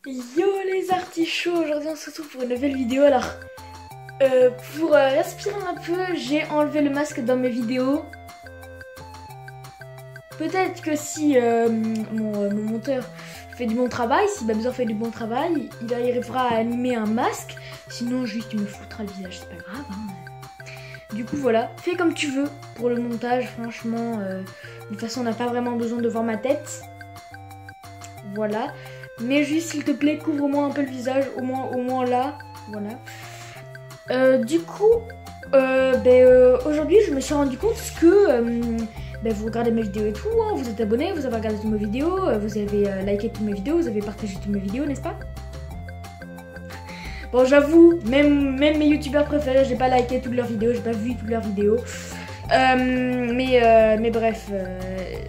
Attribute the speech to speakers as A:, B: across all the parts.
A: Yo les artichauts, aujourd'hui on se retrouve pour une nouvelle vidéo. Alors, pour respirer un peu, j'ai enlevé le masque dans mes vidéos. Peut-être que si mon monteur fait du bon travail, si Babzor fait du bon travail, il arrivera à animer un masque. Sinon, juste il me foutra le visage, c'est pas grave. Hein. Du coup, voilà, fais comme tu veux pour le montage. Franchement, de toute façon, on n'a pas vraiment besoin de voir ma tête. Voilà. Mais juste, s'il te plaît, couvre-moi un peu le visage, au moins là. Voilà. Du coup, aujourd'hui, je me suis rendu compte que vous regardez mes vidéos et tout, hein, vous êtes abonnés, vous avez regardé toutes mes vidéos, vous avez liké toutes mes vidéos, vous avez partagé toutes mes vidéos, n'est-ce pas? Bon, j'avoue, même mes youtubeurs préférés, j'ai pas liké toutes leurs vidéos, j'ai pas vu toutes leurs vidéos. Mais bref,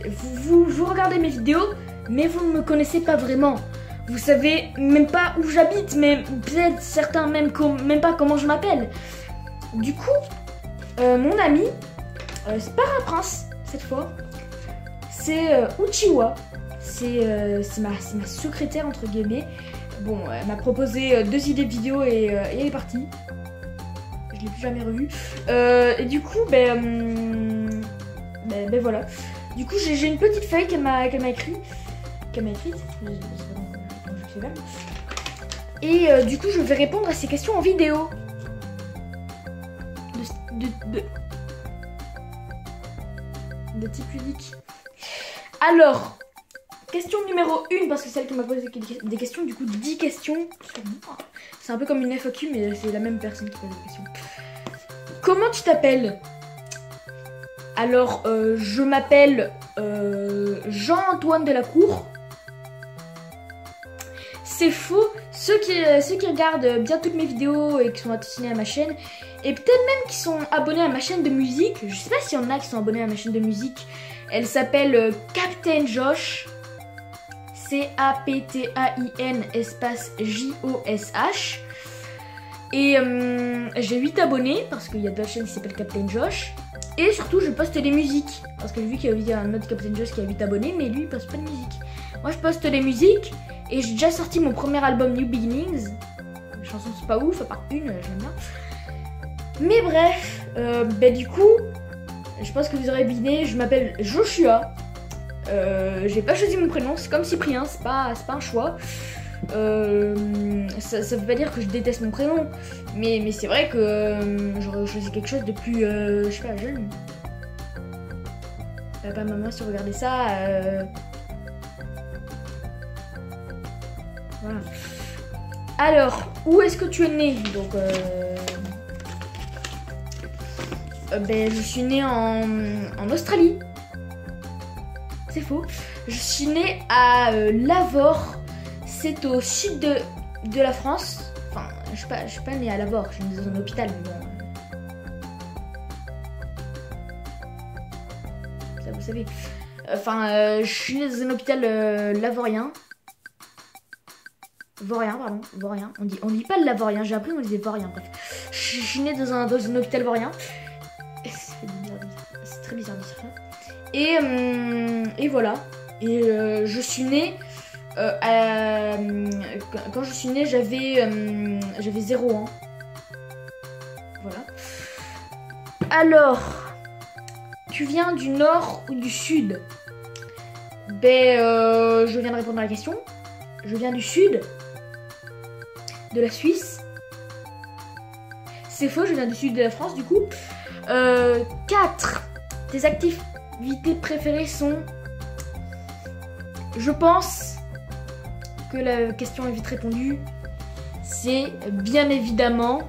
A: vous regardez mes vidéos, mais vous ne me connaissez pas vraiment. Vous savez même pas où j'habite, mais peut-être certains même pas comment je m'appelle. Du coup, mon ami, c'est pas un prince cette fois, c'est Uchiwa. C'est ma secrétaire entre guillemets. Bon, elle m'a proposé 2 idées de vidéos et elle est partie. Je l'ai plus jamais revue. Et du coup, voilà. Du coup, j'ai une petite feuille qu'elle m'a écrite. Et du coup, je vais répondre à ces questions en vidéo. De type ludique. Alors, question numéro 1, parce que c'est elle qui m'a posé des questions, du coup 10 questions sur moi. C'est un peu comme une FAQ, mais c'est la même personne qui pose des questions. Comment tu t'appelles? Alors, je m'appelle Jean-Antoine Delacour. C'est faux. Ceux qui regardent bien toutes mes vidéos et qui sont attachés à ma chaîne, et peut-être même qui sont abonnés à ma chaîne de musique, je sais pas s'il y en a qui sont abonnés à ma chaîne de musique, elle s'appelle Captain Josh, C-A-P-T-A-I-N espace J-O-S-H, et j'ai 8 abonnés, parce qu'il y a d'autres chaînes qui s'appellent Captain Josh, et surtout je poste des musiques, parce que j'ai vu qu'il y a un autre Captain Josh qui a 8 abonnés, mais lui il poste pas de musique. Moi je poste des musiques, et j'ai déjà sorti mon premier album New Beginnings. La chanson c'est pas ouf, à part une, j'aime bien. Mais bref, du coup, je pense que vous aurez deviné, je m'appelle Joshua. J'ai pas choisi mon prénom, c'est comme Cyprien, c'est pas un choix. Ça veut pas dire que je déteste mon prénom, mais c'est vrai que j'aurais choisi quelque chose de plus, je sais pas, jeune. Papa, maman, si vous regardez ça, voilà. Alors, où est-ce que tu es né? Donc, je suis née en Australie. C'est faux. Je suis née à Lavore. C'est au sud de la France. Enfin, je suis pas née à Lavore. Je suis née dans un hôpital, mais bon. Ça, vous savez. Enfin, je suis née dans un hôpital lavorien. Vorien, pardon, Vorien. On dit pas le Lavorien, j'ai appris qu'on disait Vorien, bref. Je suis née dans un hôpital Vorien. C'est très bizarre de dire ça. Et voilà. Et je suis née. Quand je suis née, j'avais 0 ans. Voilà. Alors, tu viens du nord ou du sud? Je viens de répondre à la question. Je viens du sud. De la Suisse. C'est faux, je viens du sud de la France du coup. 4. Tes activités préférées sont... Je pense que la question est vite répondue. C'est bien évidemment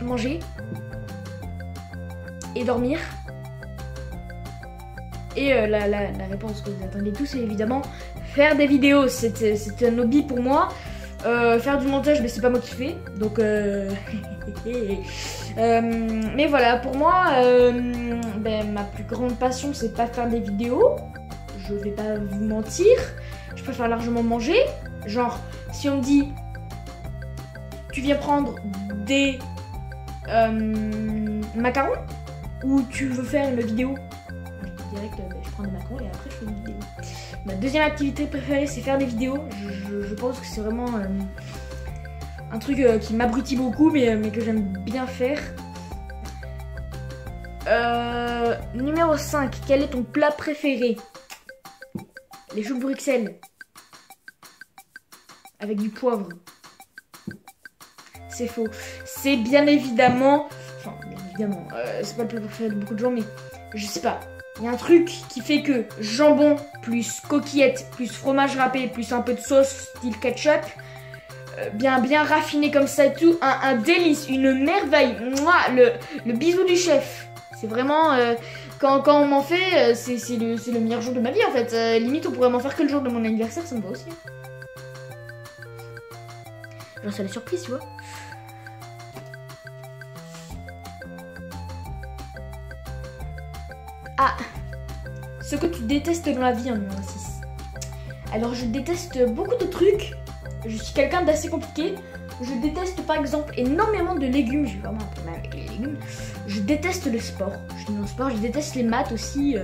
A: manger et dormir. Et la réponse que vous attendez tous, c'est évidemment faire des vidéos. C'est un hobby pour moi. Faire du montage, mais c'est pas moi qui fais. Donc, mais voilà, pour moi, ma plus grande passion, c'est pas faire des vidéos. Je vais pas vous mentir. Je préfère largement manger. Genre, si on me dit, tu viens prendre des macarons, ou tu veux faire une vidéo, direct, je prends des macros et après je fais une vidéo. Ma deuxième activité préférée, c'est faire des vidéos. Je pense que c'est vraiment un truc qui m'abrutit beaucoup, mais que j'aime bien faire. Numéro 5, quel est ton plat préféré? Les choux Bruxelles. Avec du poivre. C'est faux. C'est bien évidemment... Enfin, bien évidemment, c'est pas le plat préféré de beaucoup de gens, mais je sais pas. Il y a un truc qui fait que jambon, plus coquillette, plus fromage râpé, plus un peu de sauce, style ketchup, bien raffiné comme ça et tout, un délice, une merveille. Moi, le bisou du chef. C'est vraiment... quand on m'en fait, c'est le meilleur jour de ma vie en fait. Limite, on pourrait m'en faire que le jour de mon anniversaire, ça me va aussi. Genre, c'est la surprise, tu vois. Ah, ce que tu détestes dans la vie en numéro 6. Alors, je déteste beaucoup de trucs. Je suis quelqu'un d'assez compliqué. Je déteste par exemple énormément de légumes. J'ai vraiment un problème avec les légumes. Je déteste le sport. Je suis dans le sport. Je déteste les maths aussi.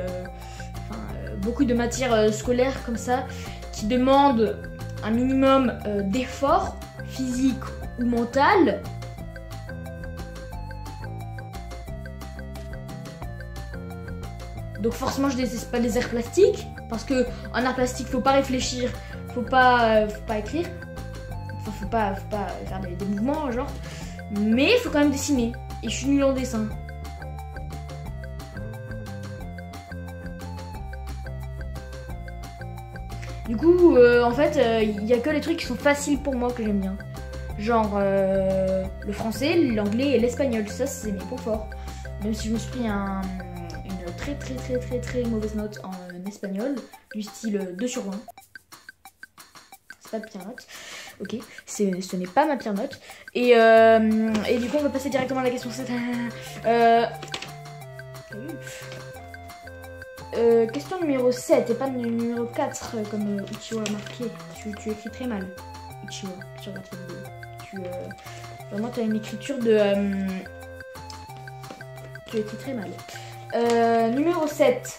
A: Beaucoup de matières scolaires comme ça qui demandent un minimum d'effort physique ou mental. Donc forcément je déteste pas les arts plastiques parce que en art plastique faut pas réfléchir, faut pas écrire, enfin faut pas faire des mouvements genre, mais il faut quand même dessiner et je suis nulle en dessin. Du coup en fait il y a que les trucs qui sont faciles pour moi que j'aime bien, genre le français, l'anglais et l'espagnol, ça c'est mes points forts, même si je me suis pris une très mauvaise note en espagnol, du style 2 sur 20. C'est pas ma pire note. Ok, ce n'est pas ma pire note. Et du coup, on va passer directement à la question 7. Question numéro 7 et pas numéro 4 comme Ichiwa a marqué. Tu écris très mal, Ichiwa, sur votre vidéo. Vraiment, tu as une écriture de... tu écris très mal. Numéro 7.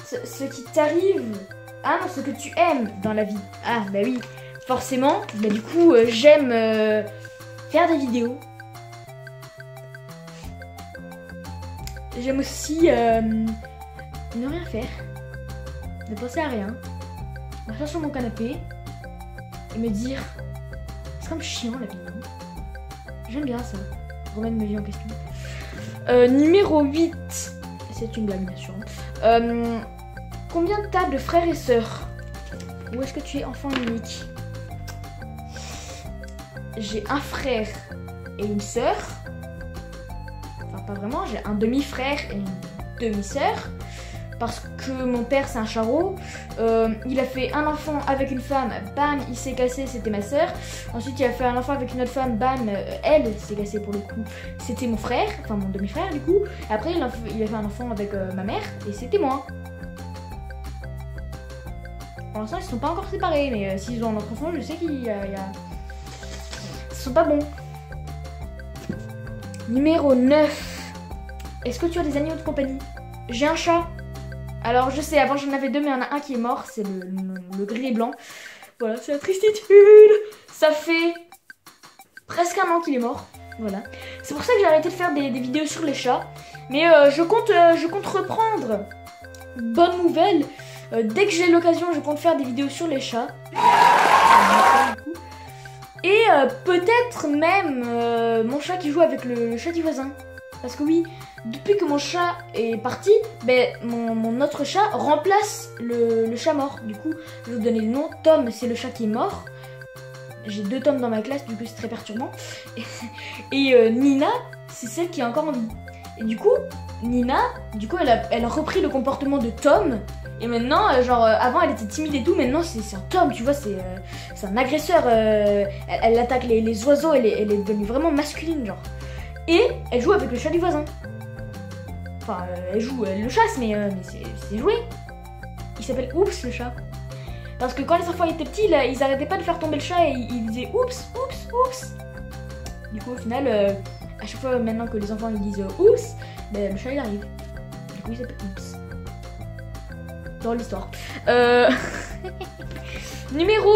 A: Ce qui t'arrive... Ah non, ce que tu aimes dans la vie. Ah bah oui, forcément. Bah du coup, j'aime faire des vidéos. J'aime aussi ne rien faire. Ne penser à rien. M'asseoir sur mon canapé. Et me dire... C'est comme chiant la vie, non? J'aime bien ça. Remettre ma vie en question. Numéro 8. C'est une blague bien sûr. Combien t'as de frères et sœurs? Ou est-ce que tu es enfant unique? J'ai un frère et une sœur. Enfin pas vraiment, j'ai un demi-frère et une demi-sœur. Parce que mon père c'est un charreau. Il a fait un enfant avec une femme, bam, il s'est cassé, c'était ma sœur. Ensuite il a fait un enfant avec une autre femme, bam, elle s'est cassée pour le coup, c'était mon frère, enfin mon demi-frère du coup. Après il a fait un enfant avec ma mère et c'était moi. Pour l'instant ils ne sont pas encore séparés, mais s'ils ont un autre enfant, je sais qu'ils sont pas bons. Numéro 9. Est-ce que tu as des animaux de compagnie? J'ai un chat. Alors je sais, avant j'en avais 2, mais il y en a un qui est mort, c'est le gris et blanc. Voilà, c'est la tristitude. Ça fait presque un an qu'il est mort. Voilà. C'est pour ça que j'ai arrêté de faire des vidéos sur les chats. Mais je compte reprendre. Bonne nouvelle. Dès que j'ai l'occasion, je compte faire des vidéos sur les chats. Et peut-être même mon chat qui joue avec le chat du voisin. Parce que oui, depuis que mon chat est parti, ben, mon autre chat remplace le chat mort. Du coup, je vais vous donner le nom. Tom, c'est le chat qui est mort. J'ai 2 Tom dans ma classe, du coup c'est très perturbant. Et Nina, c'est celle qui est encore en vie. Et du coup, Nina, elle a repris le comportement de Tom. Et maintenant, avant elle était timide et tout, maintenant c'est un Tom, tu vois, c'est un agresseur. Elle attaque les oiseaux, elle est devenue vraiment masculine, genre. Et elle joue avec le chat du voisin. Enfin, elle le chasse, mais c'est joué. Il s'appelle Oups, le chat. Parce que quand les enfants étaient petits, là, ils arrêtaient pas de faire tomber le chat et ils disaient Oups, Oups, Oups. Du coup, au final, à chaque fois maintenant que les enfants ils disent Oups, ben, le chat il arrive. Du coup, il s'appelle Oups. dans l'histoire. Numéro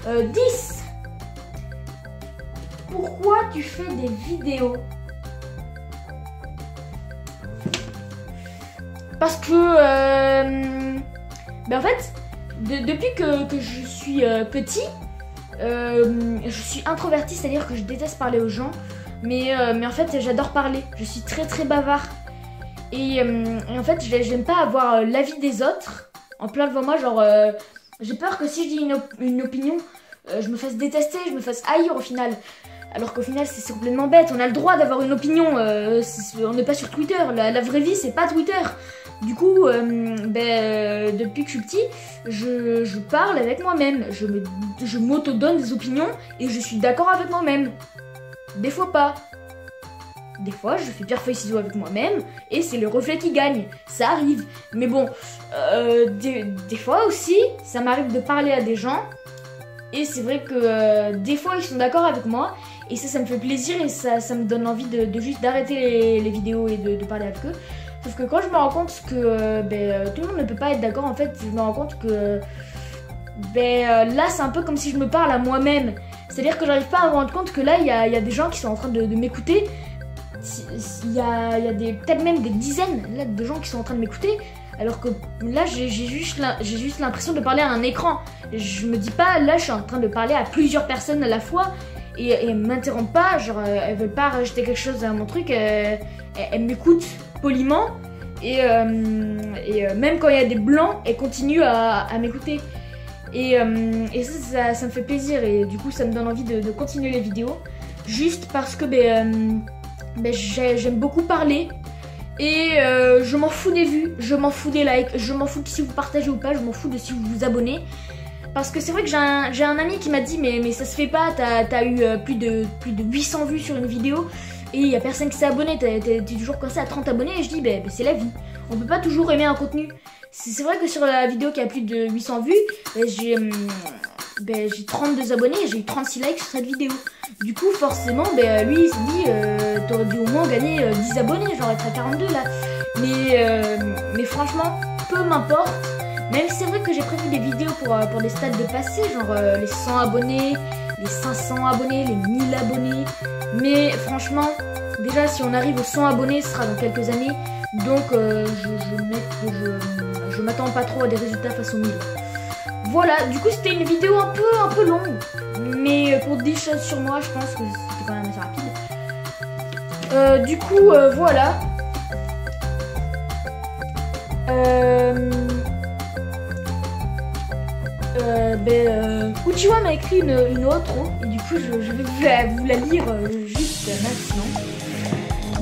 A: 10. Pourquoi tu fais des vidéos? Parce que en fait, depuis que je suis petit, je suis introvertie, c'est-à-dire que je déteste parler aux gens, mais en fait j'adore parler, je suis très bavard. Et en fait j'aime pas avoir l'avis des autres en plein devant moi, genre j'ai peur que si je dis une opinion, je me fasse détester, je me fasse haïr au final. Alors qu'au final c'est complètement bête, on a le droit d'avoir une opinion, on n'est pas sur Twitter, la vraie vie c'est pas Twitter. Du coup, depuis que je suis petit, je parle avec moi-même, je m'auto-donne des opinions et je suis d'accord avec moi-même. Des fois pas. Des fois je fais pierre feuille ciseaux avec moi-même et c'est le reflet qui gagne, ça arrive. Mais bon, des fois aussi, ça m'arrive de parler à des gens et c'est vrai que des fois ils sont d'accord avec moi. Et ça me fait plaisir et ça me donne envie de juste d'arrêter les vidéos et de parler avec eux. Sauf que quand je me rends compte que tout le monde ne peut pas être d'accord, en fait, je me rends compte que là, c'est un peu comme si je me parle à moi-même. C'est-à-dire que j'arrive pas à me rendre compte que là, il y a des gens qui sont en train de m'écouter. Il y a peut-être même des dizaines là, de gens qui sont en train de m'écouter. Alors que là, j'ai juste l'impression de parler à un écran. Je me dis pas, là, je suis en train de parler à plusieurs personnes à la fois. Et elles m'interrompent pas, genre elles veulent pas rajouter quelque chose à mon truc, elles m'écoutent poliment et même quand il y a des blancs, elles continuent à m'écouter. Et ça me fait plaisir et du coup ça me donne envie de continuer les vidéos. Juste parce que j'aime beaucoup parler et je m'en fous des vues, je m'en fous des likes, je m'en fous de si vous partagez ou pas, je m'en fous de si vous vous abonnez. Parce que c'est vrai que j'ai un ami qui m'a dit mais ça se fait pas, t'as eu plus de 800 vues sur une vidéo et il y a personne qui s'est abonné, t'es toujours coincé à 30 abonnés et je dis c'est la vie, on peut pas toujours aimer un contenu. C'est vrai que sur la vidéo qui a plus de 800 vues, j'ai 32 abonnés et j'ai eu 36 likes sur cette vidéo. Du coup forcément lui il se dit t'aurais dû au moins gagner 10 abonnés, genre être à 42 là. Mais franchement, peu m'importe. Même si c'est vrai que j'ai prévu des vidéos pour des stades de passé, genre les 100 abonnés, les 500 abonnés, les 1000 abonnés. Mais franchement, déjà si on arrive aux 100 abonnés, ce sera dans quelques années. Donc je m'attends pas trop à des résultats face aux 1000. Voilà, du coup c'était une vidéo un peu longue. Mais pour 10 choses sur moi, je pense que c'était quand même assez rapide. Du coup, voilà. Uchiwa m'a écrit une autre et du coup je vais vous la lire juste maintenant.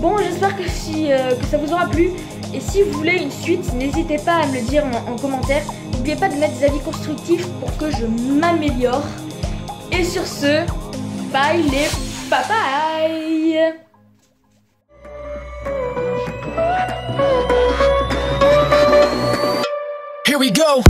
A: Bon, j'espère que ça vous aura plu et si vous voulez une suite, n'hésitez pas à me le dire en commentaire. N'oubliez pas de mettre des avis constructifs pour que je m'améliore. Et sur ce, bye les papayes.
B: Here we go.